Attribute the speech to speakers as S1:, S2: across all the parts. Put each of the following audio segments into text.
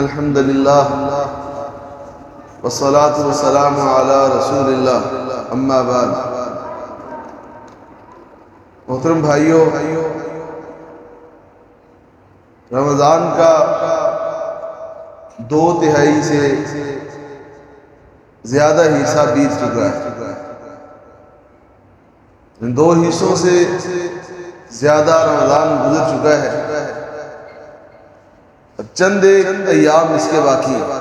S1: ان الحمد للہ والصلاة والسلام علی رسول اللہ اما بعد۔ محترم بھائیوں، رمضان کا 2/3 سے زیادہ حصہ بیت چکا ہے۔ ان 2 حصوں سے زیادہ رمضان گزر چکا ہے، چند ایک ایام اس کے باقی ہیں۔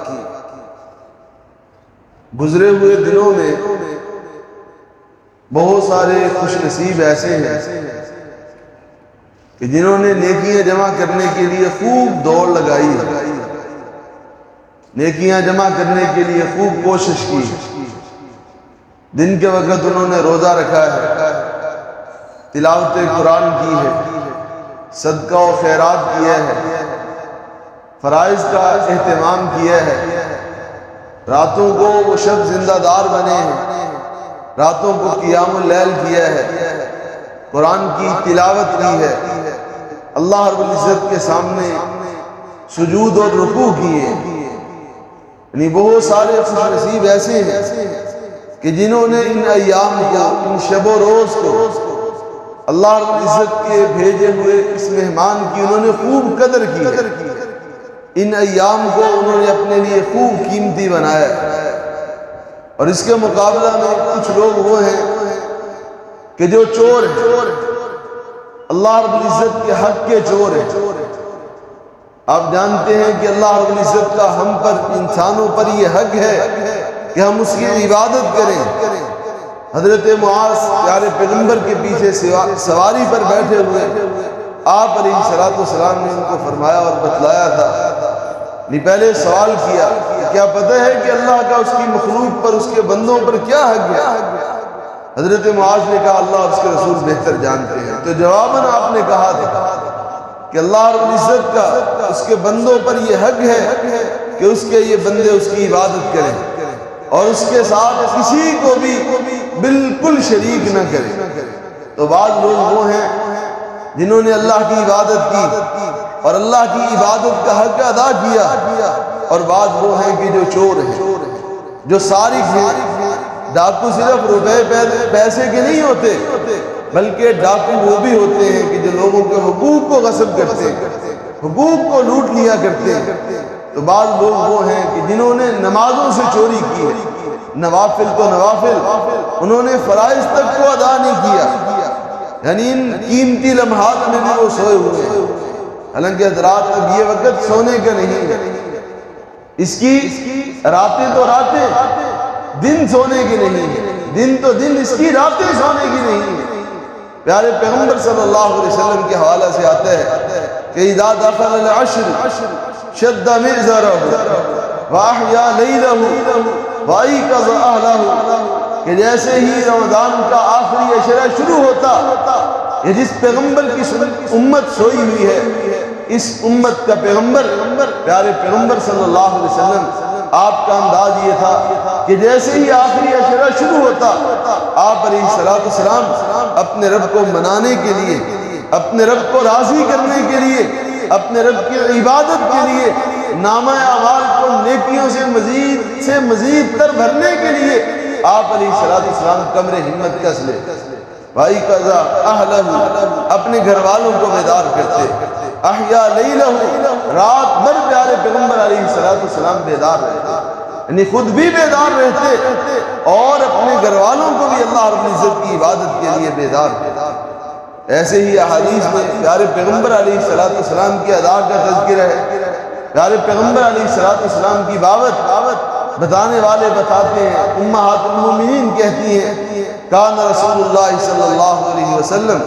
S1: گزرے ہوئے دنوں میں بہت سارے خوش نصیب ایسے ہیں کہ جنہوں نے نیکیاں جمع کرنے کے لیے خوب دوڑ لگائی ہے، نیکیاں جمع کرنے کے لیے خوب کوشش کی، دن کے وقت انہوں نے روزہ رکھا ہے، تلاوت قرآن کی ہے، صدقہ و خیرات کیا ہے، فرائض کا اہتمام کیا ہے، راتوں کو وہ شب زندہ دار بنے ہیں، راتوں کو قیام اللیل کیا ہے، قرآن کی تلاوت کی ہے، اللہ رب العزت کے سامنے سجود اور رکوع کیے ہیں۔ یعنی بہت سارے خوش نصیب ایسے ہیں کہ جنہوں نے ان ایام کو، ان شب و روز کو اللہ رب العزت کے بھیجے ہوئے اس مہمان کی انہوں نے خوب قدر کی ہے، ان ایام کو انہوں نے اپنے لیے خوب قیمتی بنایا ہے۔ اور اس کے مقابلہ میں کچھ لوگ وہ ہیں کہ جو چور ہیں، اللہ رب العزت کے حق کے چور ہیں۔ آپ جانتے ہیں کہ اللہ رب العزت کا ہم پر، انسانوں پر یہ حق ہے کہ ہم اس کی عبادت کریں۔ حضرت معاذ پیارے پیغمبر کے پیچھے سواری پر بیٹھے ہوئے آپ علیہ السلام نے ان کو فرمایا اور بتلایا تھا، پہلے سوال کیا کہ کیا پتہ ہے کہ اللہ کا اس کی مخلوق پر، اس کے بندوں پر کیا حق ہے؟ حضرت معاذ نے کہا اللہ اور اس کے رسول بہتر جانتے ہیں۔ تو جواباً آپ نے کہا تھا کہ اللہ رب العزت کا اس کے بندوں پر یہ حق ہے کہ اس کے یہ بندے اس کی عبادت کریں اور اس کے ساتھ کسی کو بھی بالکل شریک نہ کریں۔ تو بعض لوگ وہ ہیں جنہوں نے اللہ کی عبادت کی اور اللہ کی عبادت کا حق ادا کیا، اور بعض وہ ہیں کہ جو چور ہیں، جو سارق ہیں۔ ڈاکو صرف روپے پیسے کے نہیں ہوتے، بلکہ ڈاکو وہ بھی ہوتے ہیں کہ جو لوگوں کے حقوق کو غصب کرتے ہیں، حقوق کو لوٹ لیا کرتے ہیں۔ تو بعض لوگ وہ ہیں کہ جنہوں نے نمازوں سے چوری کی ہے، نوافل تو نوافل، انہوں نے فرائض تک کو ادا نہیں کیا، یعنی ان قیمتی لمحات میں بھی وہ سوئے ہوئے ہیں۔ حالانکہ حضرات اب یہ وقت سونے کا نہیں ہے، اس کی راتیں تو راتیں، دن سونے کی نہیں ہے، دن تو دن، اس کی راتیں سونے کی نہیں ہے۔ پیارے پیغمبر صلی اللہ علیہ وسلم کے حوالہ سے آتا ہے کہ اذا دخل العشر شد مئزرہ واحیا لیلہ وایقظ اہلہ، کہ جیسے ہی رمضان کا آخری عشرہ شروع ہوتا، یہ جس پیغمبر کی امت سوئی ہوئی ہے، اس امت کا پیغمبر، پیارے پیغمبر صلی اللہ علیہ وسلم، آپ کا انداز یہ تھا کہ جیسے ہی آخری عشرہ شروع ہوتا، آپ علیہ السلام اپنے رب کو منانے کے لیے، اپنے رب کو راضی کرنے کے لیے، اپنے رب کی عبادت کے لیے، نامہ اعمال کو نیکیوں سے مزید تر بھرنے کے لیے آپ علیہ السلام کمر ہمت کس لے، بھائی قضا اہلہ، اپنے گھر والوں کو بیدار کرتے، احیا لیلہ، رات بھر پیارے پیغمبر علیہ السلام بیدار رہتے، یعنی خود بھی بیدار رہتے اور اپنے گھر والوں کو بھی اللہ رب العزت کی عبادت کے لیے بیدار کرتے۔ ایسے ہی احادیث میں پیارے پیغمبر علیہ السلام کی ادا کا تذکرہ ہے۔ پیارے پیغمبر علیہ السلام کی بابت بتانے والے بتاتے ہیں، امہات المومنین کہتی ہیں کان رسول اللہ صلی اللہ علیہ وسلم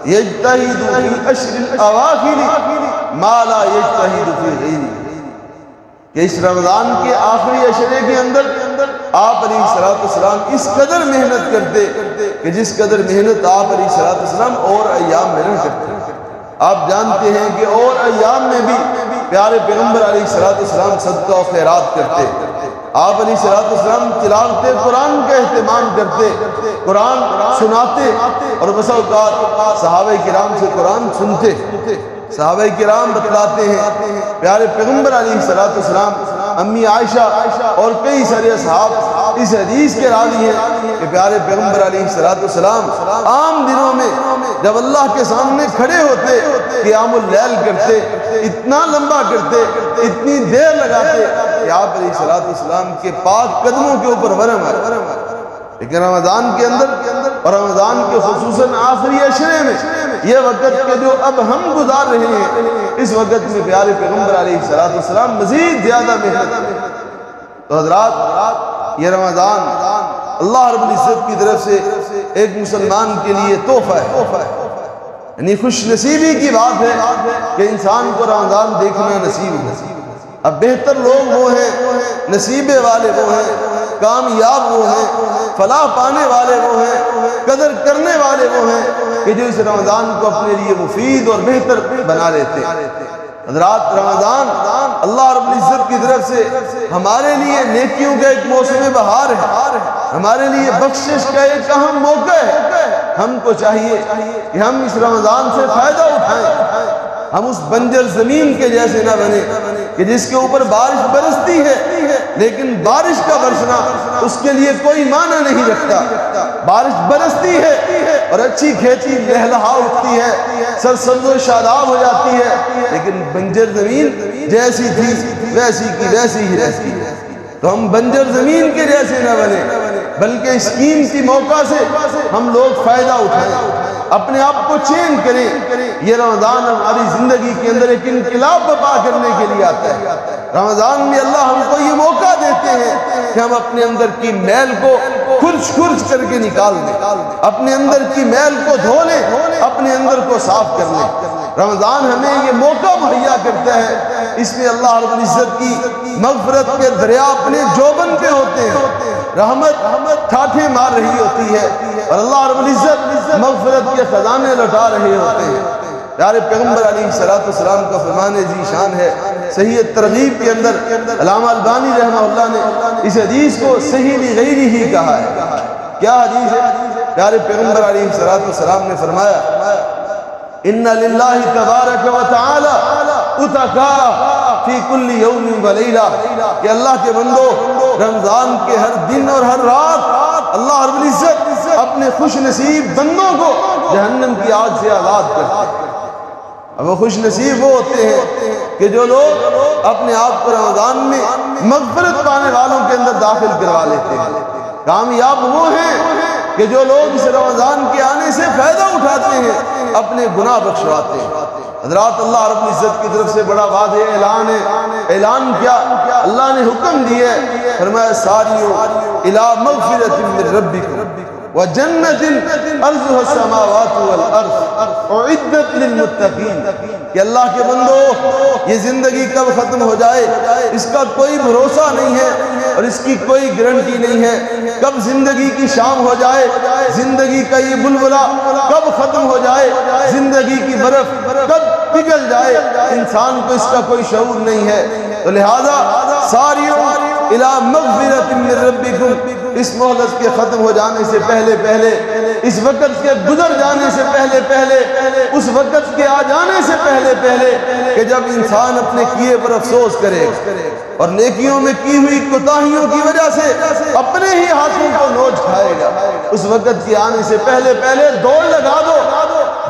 S1: یجتہد فی العشر الاواخر ما لا یجتہد فی غیرہ، کہ اس رمضان کے آخری عشرے کے اندر آپ علیہ السلام اس قدر محنت کرتے کہ جس قدر محنت آپ علیہ السلام اور ایام میں نہ کرتے۔ آپ جانتے ہیں کہ اور ایام میں بھی پیارے پیغمبر علیہ السلام صدقہ و خیرات کرتے، آپ علیہ السلام تلاوت قرآن کا اہتمام کرتے، قرآن سناتے، اور بس اوقات صحابہ کرام سے قرآن سنتے۔ صحابہ کرام بتلاتے ہیں پیارے پیغمبر علیہ السلام، امی عائشہ اور کئی سارے اصحاب اس حدیث کے راوی ہیں کہ پیارے پیغمبر علیہ السلام عام دنوں میں جب اللہ کے سامنے کھڑے ہوتے قیام اللیل کرتے، اتنا لمبا کرتے، اتنی دیر لگاتے کہ آپ علیہ السلام کے پاک قدموں کے اوپر ورم ہے۔ لیکن رمضان کے اندر اور رمضان کے خصوصاً آخری عشرے میں یہ وقت کے جو اب ہم گزار رہے ہیں، اس وقت میں پیارے پیغمبر علیہ السلام مزید زیادہ محنت۔ تو حضرات، یہ رمضان اللہ رب العزت کی طرف سے ایک مسلمان کے لیے تحفہ ہے، یعنی خوش نصیبی کی بات ہے کہ انسان کو رمضان دیکھنا نصیب ہے۔ اب بہتر لوگ وہ ہیں، نصیبے والے وہ ہیں، کامیاب وہ ہیں، فلاح پانے والے وہ ہیں، قدر کرنے والے وہ ہیں کہ جو اس رمضان کو اپنے لیے مفید اور بہتر بنا لیتے ہیں۔ حضرات، رمضان اللہ رب العزت کی طرف سے ہمارے لیے نیکیوں کا ایک موسم بہار ہے، ہمارے لیے بخشش کا ایک اہم موقع ہے۔ ہم کو چاہیے کہ ہم اس رمضان سے فائدہ اٹھائیں، ہم اس بنجر زمین کے جیسے نہ بنے کہ جس کے اوپر بارش برستی ہے لیکن بارش کا برسنا اس کے لیے کوئی معنی نہیں رکھتا۔ بارش برستی ہے اور اچھی کھیتی لہلہا اٹھتی ہے، سرسبز و شاداب ہو جاتی ہے، لیکن بنجر زمین جیسی تھی ویسی کی ویسی ہی رہتی ہے۔ تو ہم بنجر زمین کے جیسے نہ بنے بلکہ اس قیمتی موقع سے ہم لوگ فائدہ اٹھائیں، اپنے آپ کو چینج کریں۔ یہ رمضان ہماری زندگی کے اندر ایک انقلاب برپا کرنے کے لیے آتا ہے۔ رمضان میں اللہ ہم کو یہ موقع دیتے ہیں کہ ہم اپنے اندر کی میل کو کھرچ کر کے نکال دیں، اپنے اندر کی میل کو دھو لیں، اپنے اندر کو صاف کر لیں۔ رمضان ہمیں یہ موقع مہیا کرتا ہے، اس میں اللہ رب العزت کی مغفرت کے دریا اپنے جوبن پہ ہوتے ہیں، رحمت ٹھاٹھے مار رہی ہوتی ہے اور اللہ رب العزت مغفرت کے خزانے لوٹا رہے ہوتے ہیں۔ پیارے پیغمبر علیہ السلام کا فرمان ذی شان ہے، صحیح ترغیب کے اندر علامہ البانی رحمہ اللہ نے اس حدیث کو صحیح لغیری ہی کہا ہے۔ کیا حدیث ہے؟ پیارے پیغمبر علیہ السلام نے فرمایا، ان للہ تبارک و تعالی اتقاء فی کل یوم و لیلہ، کہ اللہ کے بندو رمضان کے ہر دن اور ہر رات اللہ رب العزت اپنے خوش نصیب بندوں کو جہنم کی آگ سے آزاد کرتے ہیں۔ اب وہ خوش نصیب وہ ہوتے ہیں کہ جو لوگ اپنے آپ کو رمضان میں مغفرت پانے والوں کے اندر داخل کروا لیتے ہیں۔ کامیاب وہ ہیں کہ جو لوگ اس رمضان کے آنے سے فائدہ اٹھاتے ہیں، اپنے گناہ بخشواتے ہیں۔ حضرات، اللہ رب العزت کی طرف سے بڑا واضح اعلان ہے۔ اعلان کیا؟ اللہ نے حکم دیے، فرمایا ساریو الی مغفرۃ من ربکم وجنت عرضها السماوات والارض اعدت للمتقین، کہ اللہ کے بندو یہ زندگی کب ختم ہو جائے اس کا کوئی بھروسہ نہیں ہے اور اس کی کوئی گارنٹی نہیں ہے۔ کب زندگی کی شام ہو جائے، زندگی کا یہ بلبلہ کب ختم ہو جائے، زندگی کی برف کب پگھل جائے، انسان کو اس کا کوئی شعور نہیں ہے۔ تو لہذا ساریو الی مغفرۃ من ربکم، اس مہلت کے ختم ہو جانے سے پہلے، اس وقت کے گزر جانے سے پہلے، اس وقت کے آ جانے سے پہلے کہ جب انسان اپنے کیے پر افسوس کرے اور نیکیوں میں کی ہوئی کوتاہیوں کی وجہ سے اپنے ہی ہاتھوں کو نوچ کھائے گا، اس وقت کے آنے سے پہلے دوڑ لگا دو۔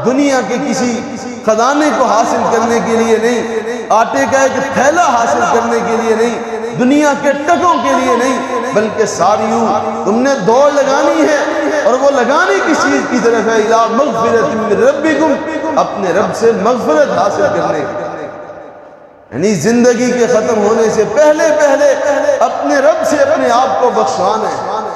S1: دنیا کے کسی خزانے کو حاصل کرنے کے لیے نہیں، آٹے کا ایک تھیلا حاصل کرنے کے لیے نہیں، دنیا کے ٹکوں کے لیے نہیں، بلکہ ساریوں تم نے دوڑ لگانی ہے، اور وہ لگانی کس چیز کی طرف ہے؟ الی مغفرۃ من ربکم، اپنے رب سے مغفرت حاصل کرنے کی، یعنی زندگی کے ختم ہونے سے پہلے اپنے رب سے اپنے آپ کو بخشوانا ہے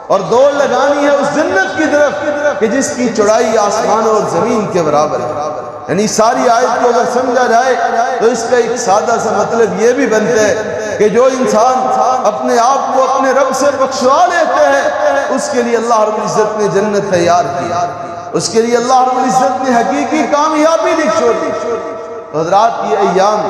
S1: اور دوڑ لگانی ہے اس جنت کی طرف کہ جس کی چوڑائی آسمان اور زمین کے برابر ہے۔ یعنی ساری آیت کو اگر سمجھا جائے تو اس کا ایک سادہ سا مطلب یہ بھی بنتا ہے کہ جو انسان اپنے آپ کو اپنے رب سے بخشوا لیتے ہیں اس کے لیے اللہ رب العزت نے جنت تیار کی، اس کے لیے اللہ رب العزت نے حقیقی کامیابی لکھ چھوڑی۔ حضرات، یہ ایام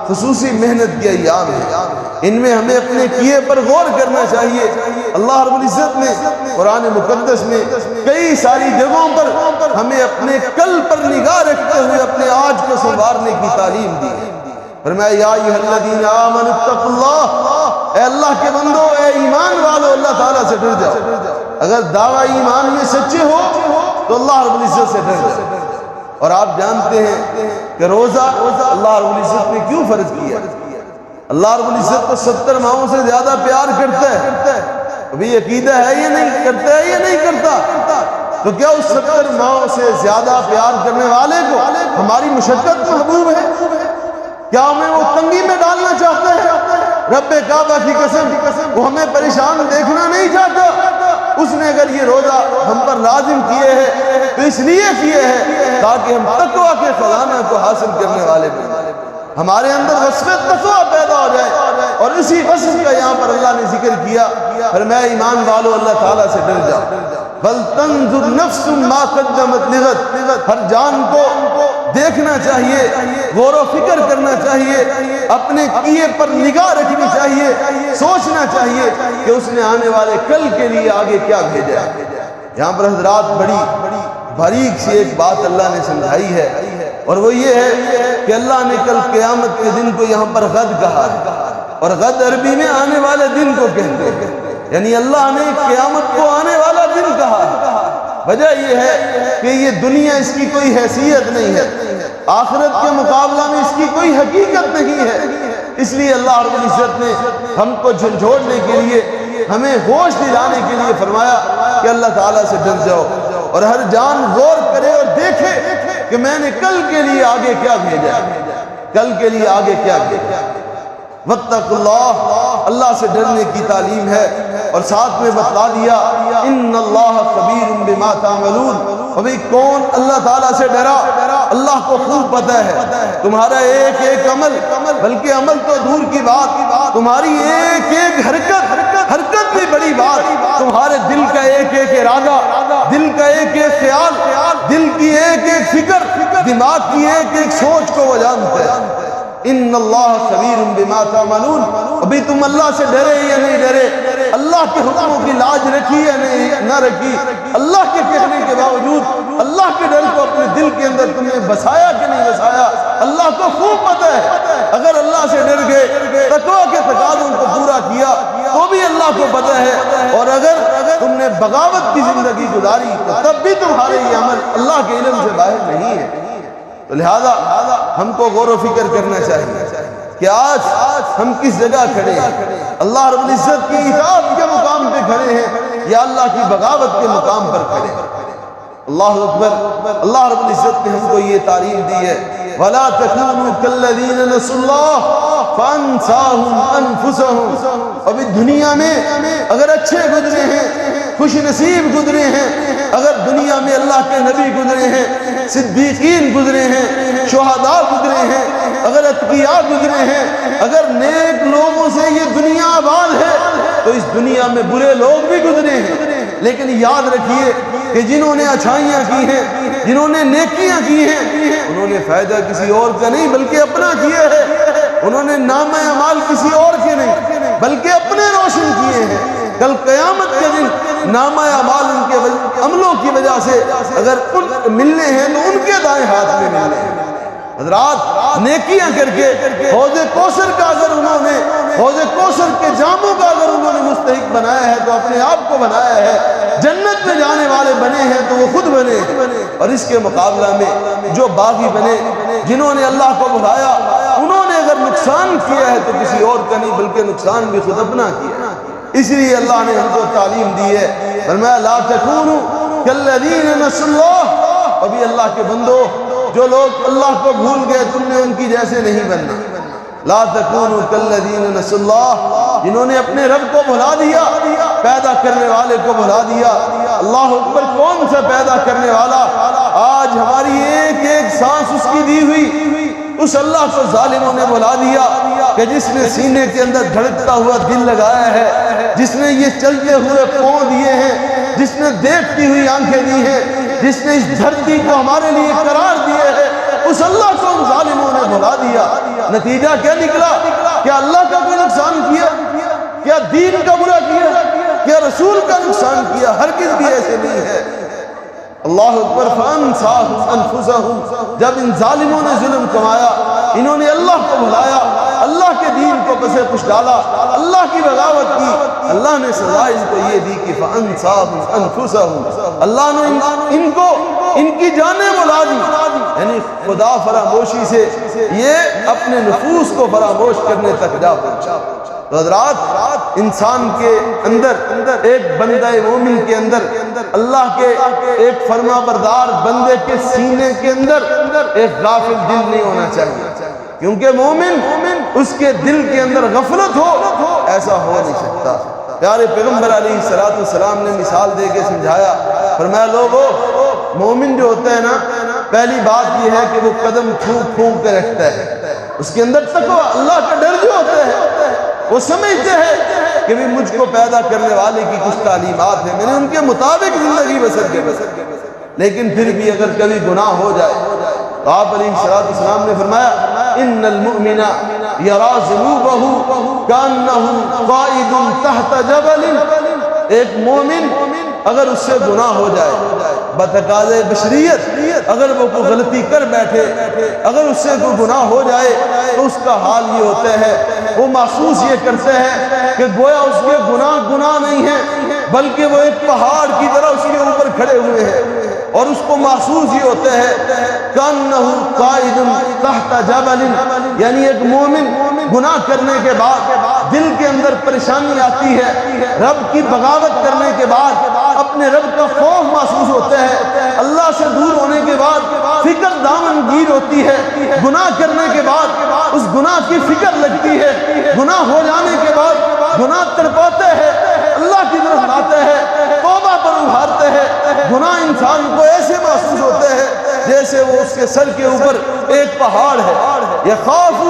S1: خصوصی محنت کے ایام ہیں، ان میں ہمیں اپنے کیے پر غور کرنا چاہیے۔ اللہ رب العزت نے قرآن مقدس میں کئی ساری جگہوں پر ہمیں اپنے کل پر نگاہ رکھتے ہوئے اپنے آج کو سنوارنے کی تعلیم دی ہے۔ فرمایا یا ایھا الذین آمنوا اتقوا اللہ، اے اللہ کے بندو، اے ایمان والو، اللہ تعالیٰ سے ڈر جاؤ۔ اگر دعویٰ ایمان میں سچے ہو تو اللہ رب العزت سے ڈر جاؤ۔ اور آپ جانتے ہیں کہ روزہ اللہ رب العزت نے کیوں فرض کیا؟ اللہ رب العزت کو 70 ماہوں سے زیادہ پیار کرتا ہے۔ ابھی عقیدہ ہے یا نہیں کرتا ہے یا نہیں کرتا؟ تو کیا اس 70 ماہوں سے زیادہ پیار کرنے والے کو ہماری مشقت محبوب ہے؟ کیا ہمیں وہ تنگی میں ڈالنا چاہتا ہے؟ رب کعبہ کی قسم وہ ہمیں پریشان دیکھنا نہیں چاہتا۔ اس نے اگر یہ روزہ ہم پر لازم کیے ہیں تو اس لیے کیے ہیں تاکہ ہم تقویٰ کے خزانہ کو حاصل کرنے والے بنیں، ہمارے اندر وصف تقویٰ پیدا ہو جائے۔ اور اسی وصف کا یہاں پر اللہ نے ذکر کیا، فرمایا ایمان والو اللہ تعالیٰ سے ڈر جاؤ۔ فَلْتَنْظُرْ نَفْسٌ مَا قَدَّمَتْ لِغَدٍ، ہر جان کو دیکھنا چاہیے، غور و فکر کرنا چاہیے، اپنے کیے پر نگاہ رکھنی چاہیے، سوچنا چاہیے کہ اس نے آنے والے کل کے لیے آگے کیا بھیجا ہے۔ یہاں پر حضرات بڑی باریک سی ایک بات اللہ نے سمجھائی ہے، اور وہ یہ ہے کہ اللہ نے کل قیامت کے دن کو یہاں پر غد کہا ہے، اور غد عربی میں آنے والے دن کو کہتے ہیں، یعنی اللہ نے قیامت کو آنے والا دن کہا ہے۔ وجہ یہ ہے کہ یہ دنیا اس کی کوئی حیثیت نہیں ہے، آخرت کے مقابلہ میں اس کی کوئی حقیقت نہیں ہے، اس لیے اللہ رب العزت نے ہم کو جھنجھوڑنے کے لیے، ہمیں ہوش دلانے کے لیے فرمایا کہ اللہ تعالیٰ سے ڈر جاؤ، اور ہر جان غور کرے اور دیکھے کہ میں نے کل کے لیے آگے کیا بھیجا، کل کے لیے آگے کیا بھیجا۔ واتقوا اللہ، اللہ سے ڈرنے کی تعلیم ہے، اور ساتھ میں بتلا دیا ان اللہ خبیر بما تعملون، ابھی کون اللہ تعالیٰ سے ڈرا؟ اللہ کو خوب پتہ ہے تمہارا ایک ایک عمل، بلکہ عمل تو دور کی بات، تمہاری ایک ایک حرکت بھی بڑی بات، تمہارے دل کا ایک ایک ارادہ، دل کا ایک ایک خیال، دل کی ایک ایک فکر، دماغ کی ایک ایک سوچ کو وہ جانتے ہیں۔ ان اللہ خبیر بما تعملون، ابھی تم اللہ سے ڈرے یا نہیں ڈرے؟ اللہ کے حکموں کی لاج رکھی یا نہیں نہ رکھی؟ اللہ کے کہنے کے باوجود اللہ کے ڈر کو اپنے دل کے اندر تم نے بسایا کہ نہیں بسایا؟ اللہ کو خوب پتہ ہے۔ اگر اللہ سے ڈر گئے، تقویٰ کے تقاضوں کو پورا کیا تو بھی اللہ کو پتہ ہے، اور اگر تم نے بغاوت کی زندگی گزاری تو تب بھی تمہارے یہ عمل اللہ کے علم سے باہر نہیں ہے۔ تو لہذا ہم کو غور و فکر کرنا چاہیے کہ آج ہم کس جگہ کھڑے ہیں، اللہ رب العزت کی اطاعت کے مقام پہ کھڑے ہیں یا اللہ کی بغاوت کے مقام پر کھڑے ہیں؟ اللہ اکبر، اللہ رب العزت نے ہم کو یہ تعلیم دی ہے، وَلَا تَكُونُوا كَالَّذِينَ نَسُوا اللَّهَ فَأَنسَاهُمْ أَنفُسَهُمْ۔ ابھی دنیا میں اگر اچھے گزرے ہیں، خوش نصیب گزرے ہیں، اگر دنیا میں اللہ کے نبی گزرے ہیں، صدیقین گزرے ہیں، شہداء گزرے ہیں، اگر اتقیاء گزرے ہیں، اگر نیک لوگوں سے یہ دنیا آباد ہے تو اس دنیا میں برے لوگ بھی گزرے ہیں، لیکن یاد رکھیے کہ جنہوں نے اچھائیاں کی ہیں، جنہوں نے نیکیاں کی ہیں، انہوں نے فائدہ کسی اور کا نہیں بلکہ اپنا کیا ہے، انہوں نے نام اعمال کسی اور کے نہیں بلکہ اپنے روشن کیے ہیں۔ کل قیامت کے دن نامہ اعمال ان کے عملوں کی وجہ سے اگر ان ملنے ہیں تو ان کے دائیں ہاتھ میں ملنے ہیں۔ حضرات نیکیاں کر کے حوض کوثر کا اگر انہوں نے، حوض کوثر کے جاموں کا اگر انہوں نے مستحق بنایا ہے تو اپنے آپ کو بنایا ہے، جنت میں جانے والے بنے ہیں تو وہ خود بنے ہیں۔ اور اس کے مقابلہ میں جو باغی بنے، جنہوں نے اللہ کو بلایا، انہوں نے اگر نقصان کیا ہے تو کسی اور کا نہیں بلکہ نقصان بھی خود اپنا کیا ہے۔ اس لیے اللہ نے ہم کو تعلیم دی ہے، فرمایا لا تکونوا کالذین نسوا اللہ، ابھی اللہ کے بندو جو لوگ اللہ کو بھول گئے تم نے ان کی جیسے نہیں بننا۔ لا تکونوا کالذین نسوا اللہ، جنہوں نے اپنے رب کو بھلا دیا، پیدا کرنے والے کو بھلا دیا۔ اللہ اکبر، کون سا پیدا کرنے والا؟ آج ہماری ایک ایک سانس اس کی دی ہوئی اس اللہ کو ظالموں نے بھلا دیا کہ جس نے سینے کے اندر دھڑکتا ہوا دل لگایا ہے، جس نے یہ چلتے ہوئے پاؤں دیے ہیں، جس نے دیکھتی ہوئی آنکھیں دی ہیں، جس نے اس دھرتی کو ہمارے لیے قرار دیے ہے، اس اللہ کو ان ظالموں نے بھلا دیا۔ نتیجہ کیا نکلا؟ کیا اللہ کا کوئی نقصان کیا؟ کیا دین کا برا کیا؟ کیا رسول کا نقصان کیا؟ ہرگز بھی ایسے نہیں ہے۔ اللہ اکبر۔ فَأَنْسَاهُمْ أَنفُسَهُمْ، جب ان ظالموں نے ظلم کمایا، انہوں نے اللہ کو بھلایا، اللہ کے دین کو پسے پش ڈالا، اللہ کی بغاوت کی، اللہ نے سزا ان کو یہ دی کہ فَأَنْسَاهُمْ أَنفُسَهُمْ، اللہ نے ان کو ان کی جانیں بلا دی۔ یعنی خدا فراموشی سے یہ اپنے نفوس کو فراموش کرنے تک جا پہنچا۔ تو حضرات، انسان کے اندر، ایک بندہ مومن کے اندر، اللہ کے ایک فرما بردار بندے کے سینے کے اندر ایک غافل دل نہیں ہونا چاہیے، کیونکہ مومن اس کے دل کے اندر غفلت ہو ایسا ہو نہیں سکتا۔ پیارے پیغمبر علیہ السلام نے مثال دے کے سمجھایا، فرمایا لوگو، مومن جو ہوتا ہے نا، پہلی بات یہ ہے کہ وہ قدم پھونک پھونک کے رکھتا ہے، اس کے اندر تقوی، اللہ کا ڈر جو ہوتا ہے، وہ سمجھتے ہیں کہ بھی مجھ کو پیدا کرنے والے کی کچھ تعلیمات ہیں، میں نے ان کے مطابق زندگی بسر کی، لیکن پھر بھی اگر کبھی گناہ ہو جائے تو آپ علیہ السلام نے فرمایا ان المؤمن یرا ذنوبہ کانہ قائد تحت جبل، ایک مومن اگر اس سے گناہ ہو جائے بتقاضے بشریت، اگر وہ کوئی غلطی کر بیٹھے، اگر اس سے کوئی گناہ ہو جائے تو اس کا حال یہ ہوتا ہے، وہ محسوس یہ کرتے ہیں کہ گویا اس کے گناہ نہیں ہیں، بلکہ وہ ایک پہاڑ کی طرح اس کے اوپر کھڑے ہوئے ہیں، اور اس کو محسوس یہ ہوتا ہے کانہ قائد تحت جبل، یعنی ایک مومن گناہ کرنے کے بعد دل کے اندر پریشانی آتی ہے، رب کی بغاوت کرنے کے بعد اپنے رب کا خوف محسوس ہوتا ہے، اللہ سے دور ہونے کے بعد فکر دامن گیر ہوتی ہے، گناہ کرنے کے بعد اس گناہ کی فکر لگتی ہے، گناہ ہو جانے کے بعد گناہ تڑپاتے ہیں، اللہ کی طرف لاتے ہیں، توبہ پر ابھارتے ہیں، گناہ انسان کو ایسے محسوس ہوتے ہیں جیسے وہ اس کے سر کے اوپر ایک پہاڑ ہے۔ یخاف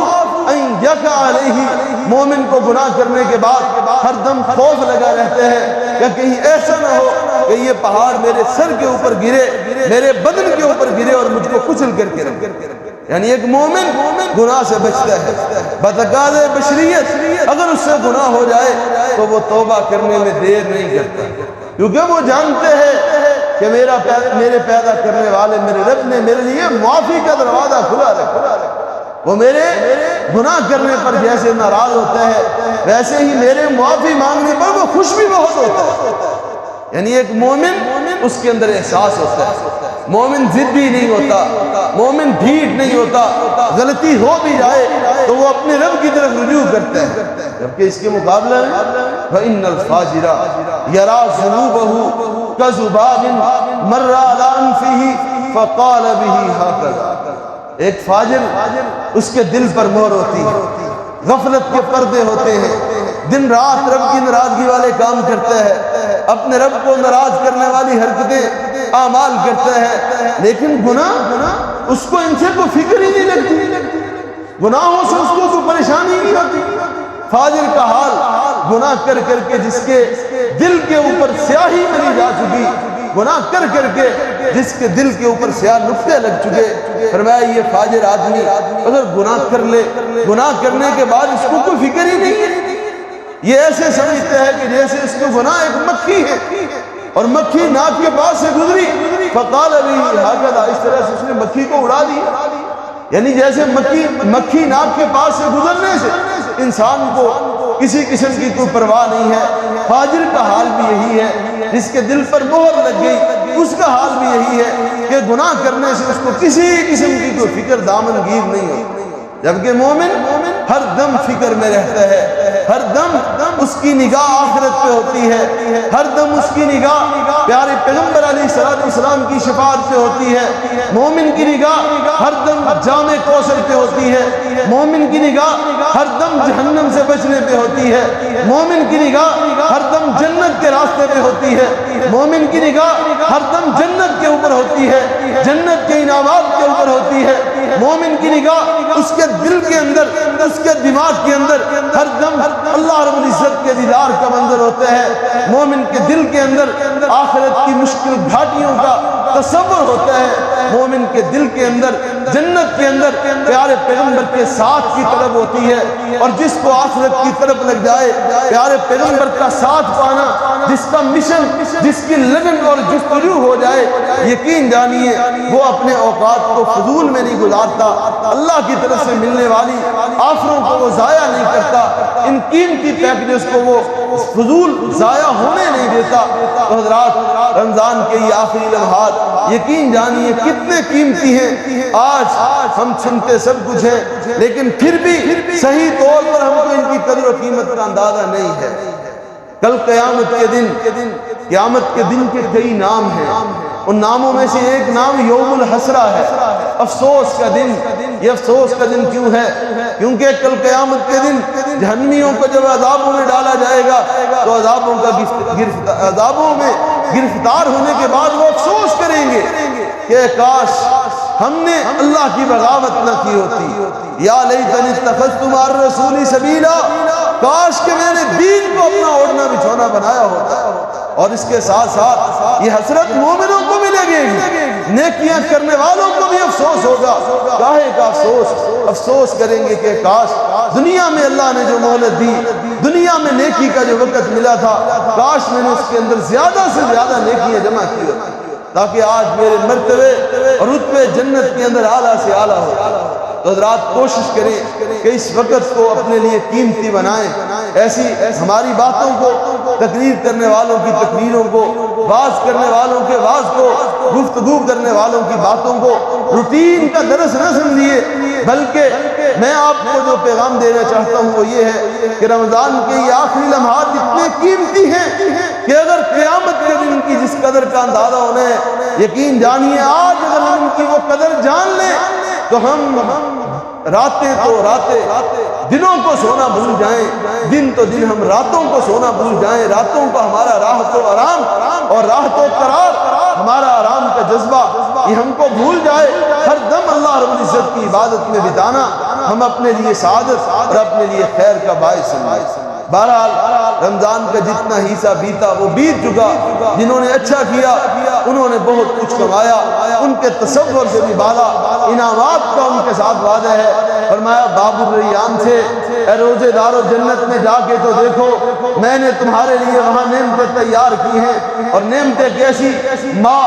S1: ان یقع علیہ، مومن کو گناہ کرنے کے بعد ہر دم خوف لگا رہتے ہیں کہ کہیں ایسا نہ ہو کہ یہ پہاڑ میرے سر کے اوپر گرے، میرے بدن کے اوپر گرے اور مجھ کو کچل کر کے رکھے۔ یعنی ایک مومن گناہ سے بچتا ہے، بتقاضے بشریت اگر اس سے گناہ ہو جائے تو وہ توبہ کرنے میں دیر نہیں کرتا، کیونکہ وہ جانتے ہیں کہ میرے پیدا کرنے والے میرے رب نے میرے لیے معافی کا دروازہ کھلا رکھا، وہ میرے گناہ کرنے پر جیسے ناراض ہوتا ہے ویسے ہی میرے معافی مانگنے پر وہ خوش بھی بہت ہوتا ہے۔ یعنی ایک مومن اس کے اندر احساس ہوتا ہے، مومن ضدی نہیں ہوتا، مومن ڈھیٹ نہیں ہوتا، غلطی ہو بھی جائے تو وہ اپنے رب کی طرف رجوع کرتا ہے، جبکہ اس کے مقابلے میں فَإِنَّ الْفَاجِرَ يَرَى ذُنُوبَهُ كَذُبَابٍ مَرَّ عَلَىٰ أَنفِهِ فَقَالَ بِهِ هَكَذَا، ایک فاجر اس کے دل پر مہر ہوتی ہے، غفلت کے پردے ہوتے ہیں، دن رات رب کی ناراضگی والے کام کرتا ہے، اپنے رب کو ناراض کرنے والی حرکتیں اعمال کرتا ہے، لیکن گناہ اس کو ان سے کوئی فکر ہی نہیں لگتی، گناہوں سے اس کو کوئی پریشانی نہیں ہوتی۔ فاجر کا حال گناہ کر کر کے جس کے دل کے اوپر سیاہی ملی جا چکی، گناہ کر کر کے جس کے دل کے اوپر سیاہ نقطے لگ چکے، فرمایا یہ فاجر آدمی اگر گناہ کر لے، گناہ کرنے کے بعد اس کو کوئی فکر ہی نہیں ہے، یہ ایسے سمجھتے ہیں کہ جیسے اس کو گناہ ایک مکھی ہے اور مکھی ناک کے پاس سے گزری، فقال بِهِ هَكَذَا، اس طرح سے اس نے مکھی کو اڑا دیا، یعنی جیسے مکھی ناک کے پاس سے گزرنے سے انسان کو کسی قسم کی کوئی پرواہ نہیں ہے، فاجر کا حال بھی یہی ہے، جس کے دل پر مہر لگ گئی اس کا حال بھی یہی ہے کہ گناہ کرنے سے اس کو کسی قسم کی کوئی فکر دامن گیر نہیں ہوتی، جبکہ مومن ہر دم فکر میں رہتا ہے، ہر دم اس کی نگاہ آخرت پہ ہوتی ہے، ہر دم اس کی نگاہ پیارے پیغمبر علیہ السلام کی شفاعت پہ ہوتی ہے، مومن کی نگاہ ہر دم جام کوثر پہ ہوتی ہے، مومن کی نگاہ ہر دم جہنم سے بچنے پہ ہوتی ہے، مومن کی نگاہ ہر دم جنت کے راستے پہ ہوتی ہے، مومن کی نگاہ ہر دم جنت کے اوپر ہوتی ہے، جنت کے انعامات کے اوپر ہوتی ہے، مومن کی نگاہ اس کے دل کے اندر، اس کے دماغ کے اندر ہر دم اللہ رب العزت کے دیدار کا منظر ہوتا ہے، مومن کے دل کے اندر آخرت کی مشکل گھاٹیوں کا تصور ہوتا ہے، مومن کے دل کے اندر جنت کے اندر پیارے پیغمبر کے ساتھ کی طلب ہوتی ہے، اور جس کو آخرت کی طرف لگ جائے پیارے پیغمبر کا ساتھ پانا، جس کا مشن، جس کی لگن اور جستجو ہو جائے، یقین جانیے وہ اپنے اوقات کو فضول میں نہیں گزارتا، اللہ کی طرف سے ملنے والی آفروں کو وہ ضائع نہیں کرتا، ان قیمتی پیکجز کو وہ فضول ضائع ہونے نہیں دیتا۔ تو حضرات، رمضان کے یہ آخری لمحات یقین جانیے کتنے قیمتی ہیں۔ آج ہم سنتے سب کچھ ہیں، لیکن پھر بھی صحیح طور پر ہم کو ان کی قدر و قیمت کا اندازہ نہیں ہے۔ کل قیامت کے دن، قیامت کے دن کے کئی نام ہیں، ان ناموں میں سے ایک نام یوم الحسرہ ہے، افسوس کا دن۔ یہ افسوس کا دن کیوں ہے؟ کیونکہ کل قیامت کے دن جہنمیوں کو جب عذابوں میں ڈالا جائے گا تو عذابوں میں گرفتار ہونے کے بعد وہ افسوس کریں گے کہ کاش ہم نے اللہ کی بغاوت نہ کی ہوتی، یا لیتنی اتخذت مع الرسول سبیلا، کاش کہ میں نے دین کو اپنا اوڑھنا بچھونا بنایا ہوتا۔ اور اس کے ساتھ ساتھ یہ حسرت مومنوں کو بھی لگے گی، نیکیاں کرنے والوں کو بھی افسوس ہوگا، کاہے کا افسوس کریں گے کہ کاش دنیا میں اللہ نے جو مہلت دی، دنیا میں نیکی کا جو وقت ملا تھا، کاش میں نے اس کے اندر زیادہ سے زیادہ نیکیاں جمع کی ہوتی، تاکہ آج میرے مرتبے اور رتبے جنت کے اندر اعلیٰ سے اعلیٰ ہو۔ تو حضرات کوشش کریں کہ اس وقت کو اپنے لیے قیمتی بنائیں، ایسی ہماری باتوں کو، تقریر کرنے والوں کی تقریروں کو، واز کرنے والوں کے واز کو، گفتگو کرنے والوں کی باتوں کو روٹین کا درس نہ سمجھیے، بلکہ میں آپ کو جو پیغام دینا چاہتا ہوں وہ یہ ہے کہ رمضان کے یہ آخری لمحات اتنے قیمتی ہیں کہ اگر قیامت کے دن کی جس قدر کا اندازہ ہونا ہے، یقین جانیے آج اگر ہم ان کی وہ قدر جان لیں تو ہم راتیں دنوں کو سونا بھول جائیں، دن تو دن ہم راتوں کو سونا بھول جائیں، راتوں کا ہمارا راحت و آرام اور راحت و قرار، ہمارا آرام کا جذبہ یہ ہم کو بھول جائے، ہر دم اللہ رب العزت کی عبادت میں بتانا ہم اپنے لیے سعادت اور اپنے لیے خیر کا باعث سمجھیں۔ بہرحال رمضان کا جتنا حصہ بیتا وہ بیت چکا، جنہوں نے اچھا کیا انہوں نے بہت کچھ کمایا، ان کے تصور سے بھی بالا انعامات کا ان کے ساتھ وعدہ ہے۔ فرمایا باب الریان سے، اے روزے دارو جنت میں جا کے تو دیکھو میں نے تمہارے لیے وہاں نعمتیں تیار کی ہیں، اور نعمتیں کیسی؟ ما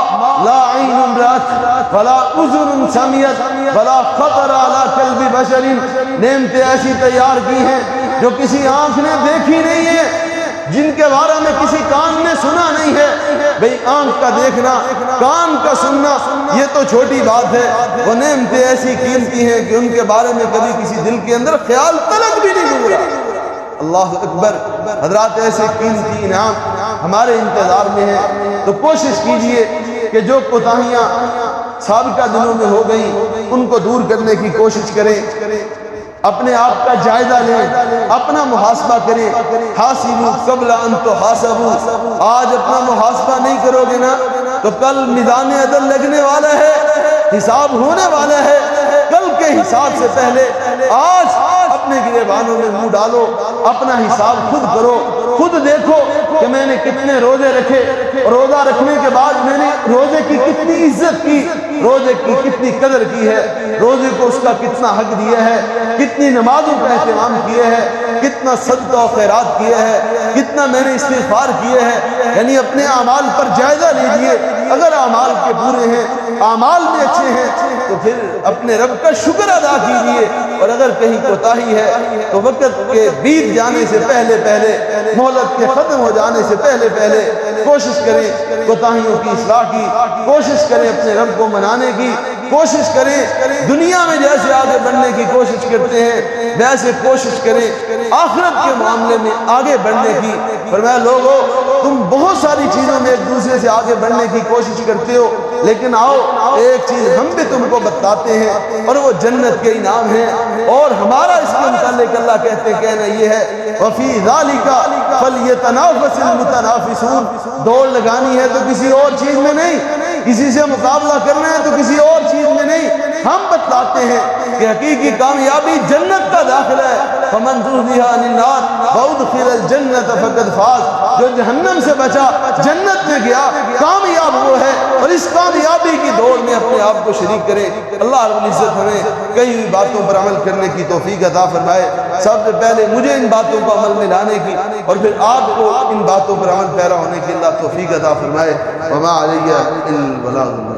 S1: لا عین رأت ولا اذن سمعت ولا خطر علی قلب بشر، نعمتیں ایسی تیار کی ہیں جو کسی آنکھ نے دیکھی نہیں ہے، جن کے بارے میں کسی کان نے سنا نہیں ہے۔ بھئی آنکھ کا دیکھنا، کان کا سننا یہ تو چھوٹی بات ہے، وہ نعمتیں ایسی قیمتی ہیں کہ ان کے بارے میں کبھی کسی دل کے اندر خیال تلک بھی نہیں گزرا۔ اللہ اکبر۔ حضرات ایسے قیمتی انعام ہمارے انتظار میں ہیں، تو کوشش کیجئے کہ جو کوتاہیاں سابقہ دنوں میں ہو گئیں ان کو دور کرنے کی کوشش کریں، اپنے آپ کا جائزہ لیں، اپنا محاسبہ کریں۔ حاسبوا قبل ان تحاسبوا، آج اپنا محاسبہ نہیں کرو گے نا تو کل میزان عدل لگنے والا ہے، حساب ہونے والا ہے۔ کل کے حساب سے پہلے آج اپنے گریبانوں میں منہ ڈالو، اپنا حساب خود کرو، خود دیکھو کہ میں نے کتنے روزے رکھے، روزہ رکھنے کے بعد میں نے روزے کی کتنی عزت کی، روزے کی کتنی قدر کی ہے، روزے کو اس کا کتنا حق دیا ہے، کتنی نمازوں کا اہتمام کیا ہے، کتنا صدقہ و خیرات کیا ہے، کتنا میں نے استغفار کیے ہیں۔ یعنی اپنے اعمال پر جائزہ لیجئے، اگر اعمال کے پورے ہیں، اعمال میں اچھے ہیں تو پھر اپنے رب کا شکر ادا کیجئے، اور اگر کہیں کوتاہی ہے تو وقت کے بیت جانے سے پہلے مہلت کے ختم ہو جانے سے پہلے کوشش کریں کوتاہیوں کی اصلاح کی، کوشش کریں اپنے رب کو منانے کی، کوشش کریں دنیا میں جیسے آگے بڑھنے کی کوشش کرتے ہیں ویسے کوشش کریں آخرت کے معاملے میں آگے بڑھنے کی۔ فرمایا لوگو تم بہت ساری چیزوں میں ایک دوسرے سے آگے بڑھنے کی کوشش کرتے ہو، لیکن آؤ ایک چیز ہم بھی تم کو بتاتے ہیں، اور وہ جنت کے انعام ہیں، اور ہمارا اس کے متعلق اللہ کہتے کہنا یہ ہے وَفِي ذَلِكَ فَلْيَتَنَافَسِ الْمُتَنَافِسُونَ، دوڑ لگانی ہے تو کسی اور چیز میں نہیں، کسی سے مقابلہ کرنا ہے تو کسی اور چیز میں نہیں، ہم بتلاتے ہیں کہ حقیقی کامیابی جنت کا داخلہ ہے۔ فَمَنْ زُحْزِحَ عَنِ النَّارِ وَأُدْخِلَ الْجَنَّةَ فَقَدْ فَازَ، جو جہنم سے بچا جنت میں گیا، کامیاب وہ ہے۔ اور اس کامیابی کی دوڑ میں اپنے آپ کو شریک کرے۔ اللہ رب العزت ہمیں کئی ہوئی باتوں پر عمل کرنے کی توفیق عطا فرمائے۔ سب سے پہلے مجھے ان باتوں کو عمل میں لانے کی اور پھر آپ کو ان باتوں پر عمل پیرا ہونے کی اللہ توفیق عطا فرمائے۔ وما علیہ الا البلاغ۔